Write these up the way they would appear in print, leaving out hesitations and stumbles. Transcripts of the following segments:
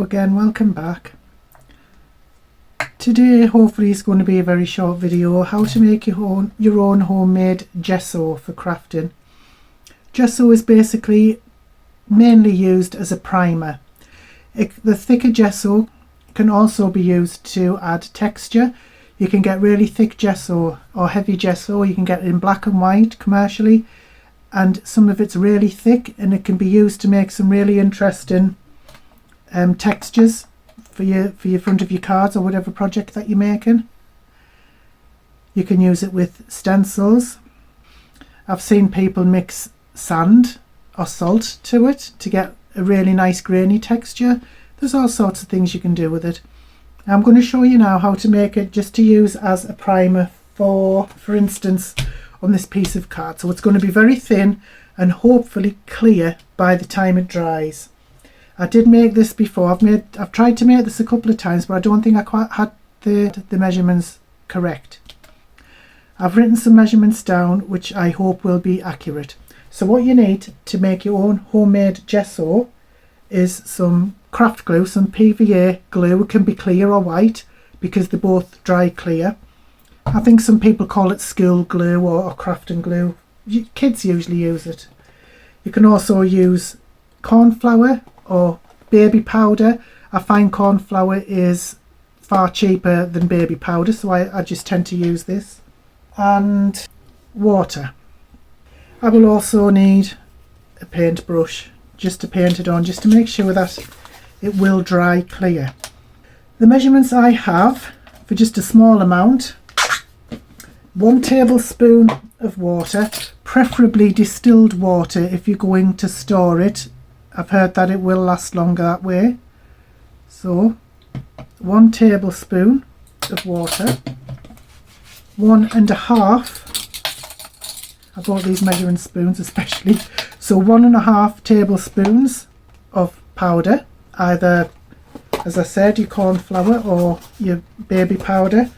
again, welcome back. Today hopefully is going to be a very short video, how to make your own homemade gesso for crafting. Gesso is basically mainly used as a primer. The thicker gesso can also be used to add texture. You can get really thick gesso or heavy gesso, you can get it in black and white commercially, and some of it's really thick and it can be used to make some really interesting textures for your front of your cards or whatever project that you're making. You can use it with stencils. I've seen people mix sand or salt to it to get a really nice grainy texture. There's all sorts of things you can do with it. I'm going to show you now how to make it just to use as a primer for instance on this piece of card. So it's going to be very thin and hopefully clear by the time it dries. I did make this before. I've tried to make this a couple of times, but I don't think I quite had the measurements correct. I've written some measurements down which I hope will be accurate. So what you need to make your own homemade gesso is some craft glue, some PVA glue. It can be clear or white because they both dry clear. I think some people call it school glue or crafting glue. Kids usually use it. You can also use cornflour or baby powder. I find cornflour is far cheaper than baby powder, so I just tend to use this. And water. I will also need a paintbrush just to paint it on, just to make sure that it will dry clear. The measurements I have for just a small amount: 1 tablespoon of water, preferably distilled water if you're going to store it. I've heard that it will last longer that way. So 1 tablespoon of water, 1.5. I bought these measuring spoons especially. So 1.5 tablespoons of powder, either, as I said, your cornflour or your baby powder.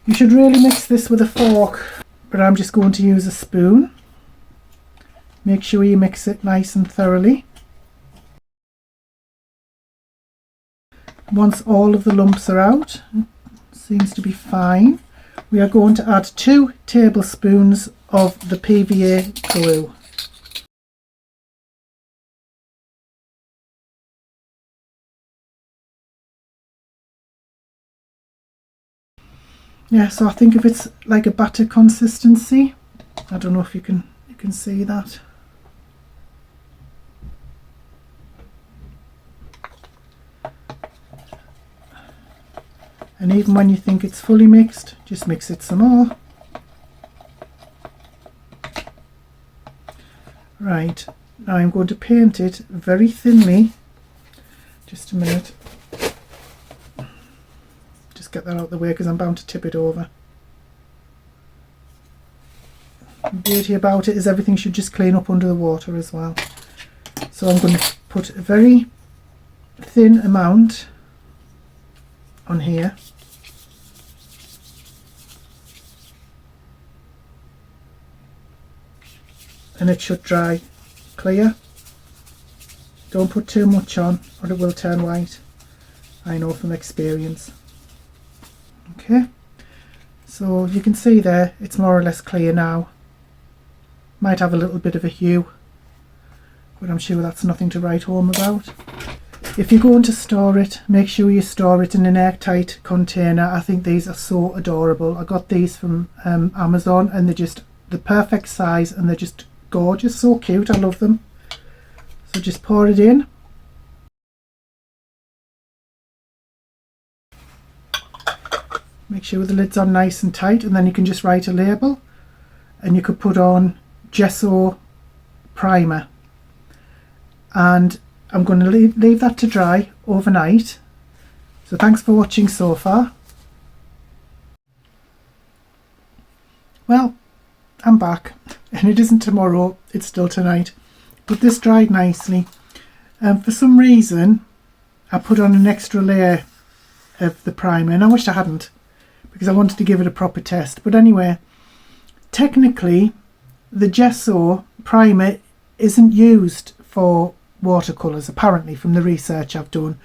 You should really mix this with a fork, but I'm just going to use a spoon. Make sure you mix it nice and thoroughly. Once all of the lumps are out, seems to be fine, we are going to add 2 tablespoons of the PVA glue. Yeah, so I think if it's like a batter consistency, I don't know if you can see that. And even when you think it's fully mixed, just mix it some more. Right, now I'm going to paint it very thinly. Just a minute. Just get that out of the way because I'm bound to tip it over. The beauty about it is everything should just clean up under the water as well. So I'm going to put a very thin amount on here. And it should dry clear. Don't put too much on or it will turn white. I know from experience. Okay, so you can see there it's more or less clear now. Might have a little bit of a hue, but I'm sure that's nothing to write home about. If you're going to store it, make sure you store it in an airtight container. I think these are so adorable. I got these from Amazon and they're just the perfect size and they're just gorgeous, so cute. I love them. So just pour it in. Make sure the lid's on nice and tight, and then you can just write a label and you could put on gesso primer. And I'm going to leave that to dry overnight. So thanks for watching so far. Well, I'm back and it isn't tomorrow, it's still tonight, but this dried nicely. For some reason I put on an extra layer of the primer, and I wish I hadn't because I wanted to give it a proper test. But anyway, technically the Gesso primer isn't used for watercolours, apparently, from the research I've done.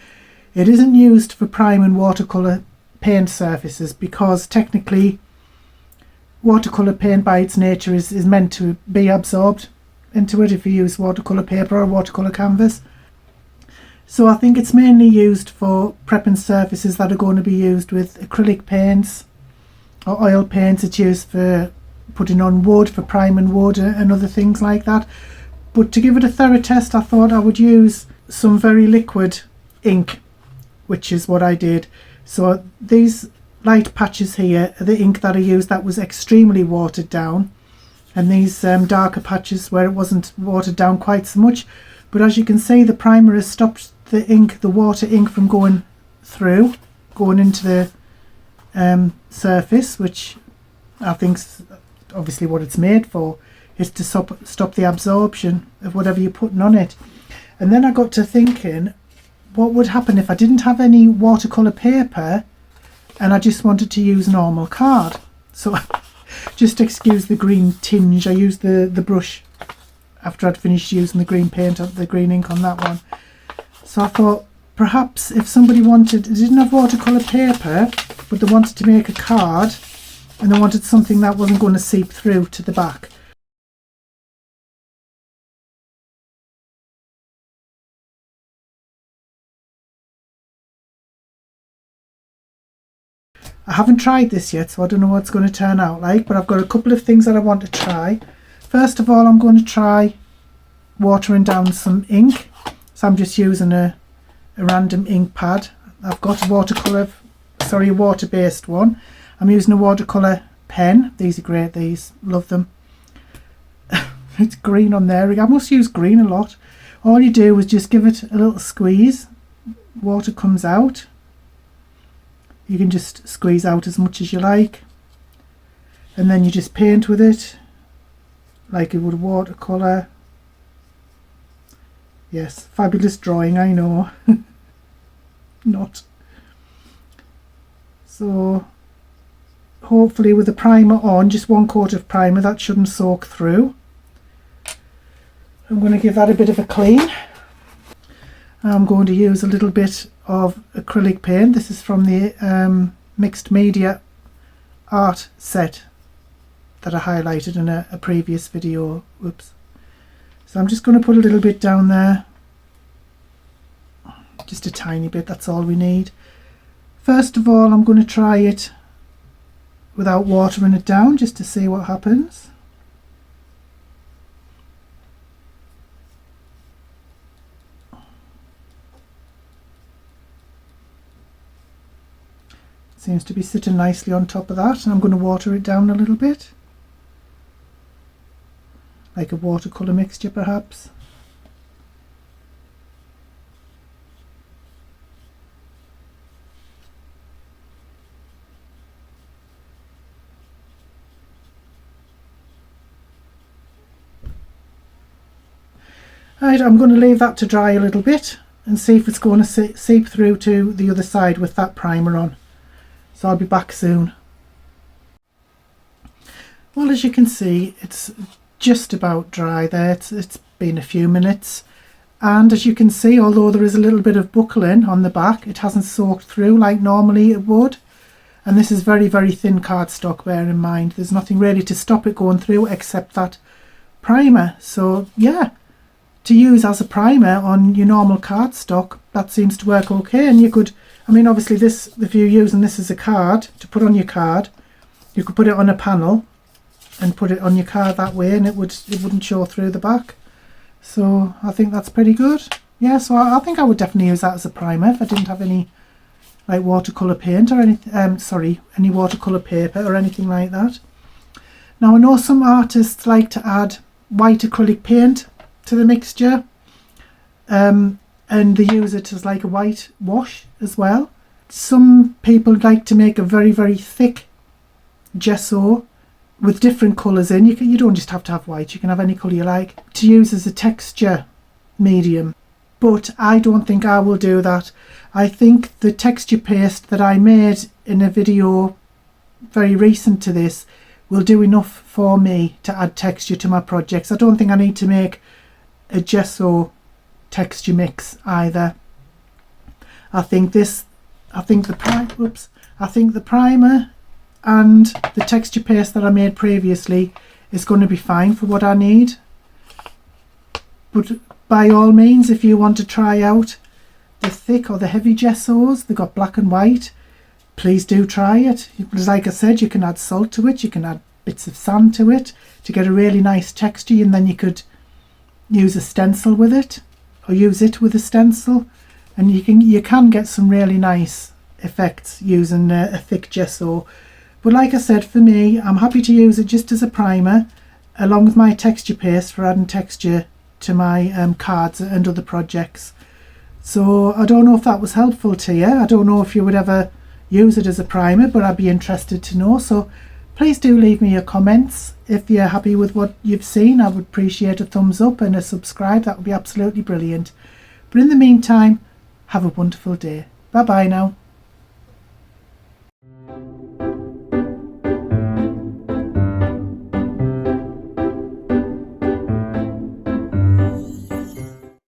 It isn't used for priming watercolour paint surfaces because technically watercolour paint by its nature is meant to be absorbed into it if you use watercolour paper or watercolour canvas. So I think it's mainly used for prepping surfaces that are going to be used with acrylic paints or oil paints. It's used for putting on wood, for priming wood and other things like that. But to give it a thorough test, I thought I would use some very liquid ink, which is what I did. So these light patches here are the ink that I used that was extremely watered down, and these darker patches where it wasn't watered down quite so much. But as you can see, the primer has stopped the ink, the water ink, from going through, going into the surface, which I think's obviously what it's made for, is to stop the absorption of whatever you're putting on it. And then I got to thinking, what would happen if I didn't have any watercolour paper and I just wanted to use normal card? So just excuse the green tinge. I used the brush after I'd finished using the green paint, the green ink on that one. So I thought perhaps if somebody didn't have watercolour paper, but they wanted to make a card and they wanted something that wasn't going to seep through to the back. I haven't tried this yet, so I don't know what it's going to turn out like, but I've got a couple of things that I want to try. First of all, I'm going to try watering down some ink. So I'm just using a random ink pad. I've got a water-based one. I'm using a watercolour pen. These are great, these. Love them. It's green on there. I must use green a lot. All you do is just give it a little squeeze. Water comes out. You can just squeeze out as much as you like, and then you just paint with it like you would watercolour. Yes, fabulous drawing, I know. Not. So hopefully with the primer on, just one coat of primer, that shouldn't soak through. I'm going to give that a bit of a clean. I'm going to use a little bit of acrylic paint. This is from the mixed media art set that I highlighted in a previous video. Whoops. So I'm just going to put a little bit down there. Just a tiny bit, that's all we need. First of all, I'm going to try it without watering it down just to see what happens. Seems to be sitting nicely on top of that, and I'm going to water it down a little bit, like a watercolour mixture perhaps. Right, I'm going to leave that to dry a little bit and see if it's going to seep through to the other side with that primer on. So I'll be back soon. Well, as you can see, it's just about dry there. It's been a few minutes, and as you can see, although there is a little bit of buckling on the back, it hasn't soaked through like normally it would. And this is very, very thin cardstock, bear in mind. There's nothing really to stop it going through except that primer. So yeah, to use as a primer on your normal cardstock, that seems to work okay. And you could, I mean, obviously this, if you're using this as a card to put on your card, you could put it on a panel and put it on your card that way, and it wouldn't show through the back. So I think that's pretty good. Yeah, so I think I would definitely use that as a primer if I didn't have any like watercolour paint or anything, any watercolour paper or anything like that. Now I know some artists like to add white acrylic paint to the mixture, and they use it as like a white wash as well. Some people like to make a very, very thick gesso with different colours in. You don't just have to have white, you can have any colour you like, to use as a texture medium. But I don't think I will do that. I think the texture paste that I made in a video very recent to this will do enough for me to add texture to my projects. I don't think I need to make a gesso texture mix either. I think the primer and the texture paste that I made previously is going to be fine for what I need. But by all means, if you want to try out the thick or the heavy gessos, they've got black and white, please do try it. Because like I said, you can add salt to it, you can add bits of sand to it to get a really nice texture, and then you could use a stencil with it, or use it with a stencil, and you can get some really nice effects using a thick gesso. But like I said, for me, I'm happy to use it just as a primer along with my texture paste for adding texture to my cards and other projects. So I don't know if that was helpful to you. I don't know if you would ever use it as a primer, but I'd be interested to know. So please do leave me your comments. If you're happy with what you've seen, I would appreciate a thumbs up and a subscribe. That would be absolutely brilliant. But in the meantime, have a wonderful day. Bye bye now.